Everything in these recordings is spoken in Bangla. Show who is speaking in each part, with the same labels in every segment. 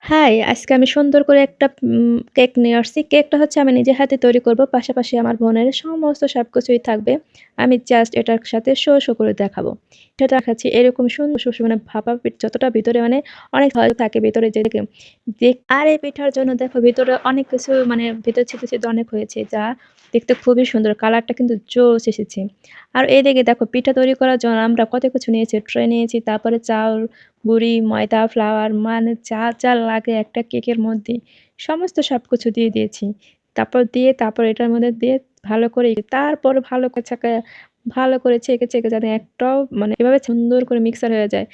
Speaker 1: হাই, আজকে আমি সুন্দর করে একটা কেক নিয়ে আসছি। কেকটা হচ্ছে আমি নিজের হাতে তৈরি করব। পাশাপাশি আমার বোনের সমস্ত সবকিছুই থাকবে। আমি জাস্ট এটার সাথে শো করে দেখাবো। সেটা দেখাচ্ছি এরকম সুন্দর মানে ভাপা যতটা ভিতরে মানে অনেক থাকে ভিতরে যে আর এই পিঠার জন্য দেখো ভিতরে অনেক কিছু মানে ভিতর ছিদ্র অনেক হয়েছে যা দেখতে খুবই সুন্দর। কালারটা কিন্তু জোশ এসেছে। আর এইদিকে দেখো পিঠা তৈরি করার জন্য আমরা কত কিছু নিয়েছি। ট্রে নিয়েছি, তারপরে চাউল, গুঁড়ি, ময়দা, ফ্লাওয়ার মানে যা লাগে একটা কেকের মধ্যে সমস্ত সবকিছু দিয়ে দিয়েছি। তারপর এটার মধ্যে দিয়ে ভালো করে তারপর ভালো করে ছেঁকে যাতে একটাও মানে এভাবে সুন্দর করে মিক্সার হয়ে যায়।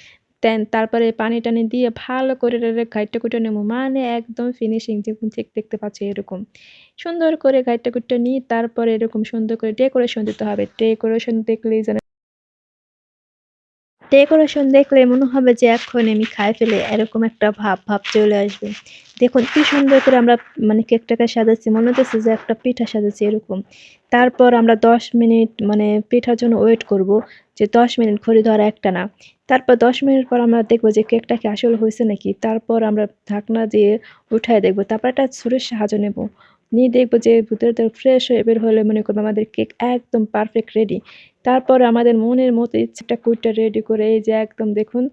Speaker 1: তারপরে পানি-টানি দিয়ে ভালো করে ঘাইটে কুটে নেব। মানে একদম ফিনিশিং যেরকম ঠিক দেখতে পাচ্ছ এরকম। সুন্দর করে ঘাইটে কুটে নিয়ে তারপরে এরকম সুন্দর করে ডেকোরেশন দিতে হবে। ডেকোরেশন দেখলেই যেন ডেকোরেশন দেখলে মনে হবে যে এখন আমি খাই ফেলি এরকম একটা ভাব চলে আসবে। দেখুন কি সুন্দর করে আমরা মানে কেকটাকে সাজাচ্ছি। মনে হচ্ছে যে একটা পিঠা সাজাচ্ছি এরকম। তারপর আমরা ১০ মিনিট মানে পিঠার জন্য ওয়েট করব যে ১০ মিনিট ঘড়ি ধরা একটানা। তারপর ১০ মিনিট পর আমরা দেখব যে কেকটা কি আসলে হয়েছে নাকি। তারপর আমরা ঢাকনা দিয়ে উঠায় দেখব। তারপর একটা ছুরির সাহায্য নেব। নিয়ে দেখব যে ভিতরে ফ্রেশ হয়ে বের হলে মনে করব আমাদের কেক একদম পারফেক্ট রেডি। তারপর আমাদের মনের মতো ইচ্ছাটা কুইটা রেডি করে এই যে একদম দেখুন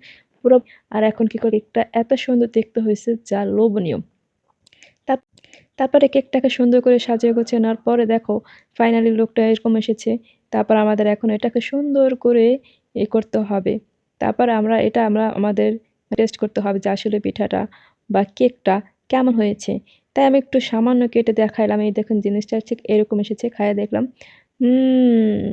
Speaker 1: পুরো। আর এখন কি করে কেকটা এত সুন্দর দেখতে হয়েছে যা লোভনীয়। তার তারপরে কেকটাকে সুন্দর করে সাজিয়ে গুছিয়ে নেওয়ার পরে দেখো ফাইনালি লুকটা এরকম এসেছে। তারপর আমাদের এখন এটাকে সুন্দর করে করতে হবে। তারপর আমরা আমাদের টেস্ট করতে হবে যে আসলে পিঠাটা বা কেকটা কেমন হয়েছে। তাই আমি একটু সামান্য কেটে দেখাইলাম। এই দেখুন জিনিসটা ঠিক এরকম এসেছে। খাইয়ে দেখলাম। হুম,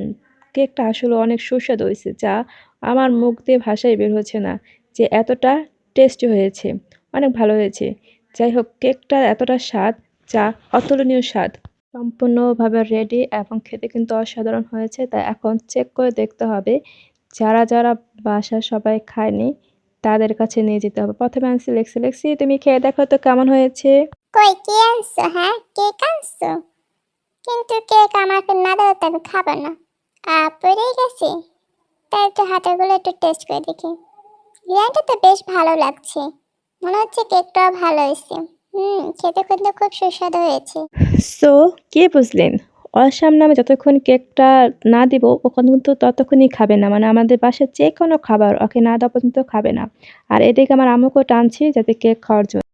Speaker 1: কেকটা আসলে অনেক সুস্বাদু হয়েছে যা আমার মুখ দিয়ে ভাষাই বের হচ্ছে না যে এতটা টেস্টি হয়েছে। অনেক ভালো হয়েছে। যাই হোক কেকটার এতটা স্বাদ যা অতুলনীয় স্বাদ। সম্পূর্ণভাবে রেডি এবং খেতে কিন্তু অসাধারণ হয়েছে। তাই এখন চেক করে দেখতে হবে যারা বাসার সবাই খায়নি তাদের কাছে নিয়ে যেতে হবে। ১ম এ আনছি লেক্সি, তুমি খেয়ে দেখো তো কেমন হয়েছে?
Speaker 2: কই কে আনছো? হ্যাঁ, কেক আনছো? কিন্তু কেক আমাকে না দিলে তো আমি খাবো না। পড়েই গেছে। তাই একটু হাতেগুলো একটু টেস্ট করে দেখি। ডিজাইনটা তো বেশ ভালো লাগছে। মনে হচ্ছে কেকটাও ভালো হয়েছে। খেতে কিন্তু খুব সুস্বাদু হয়েছে।
Speaker 1: সো কি বুঝলেন? ওর সামনে আমি যতক্ষণ কেকটা না দিব ও কিন্তু ততক্ষণই খাবে না। মানে আমাদের বাসার যেকোনো খাবার ওকে না দেওয়া পর্যন্ত খাবে না। আর এদিকে আমার আম্মুকেও টানছি যাতে কেক খাওয়ার জন্য।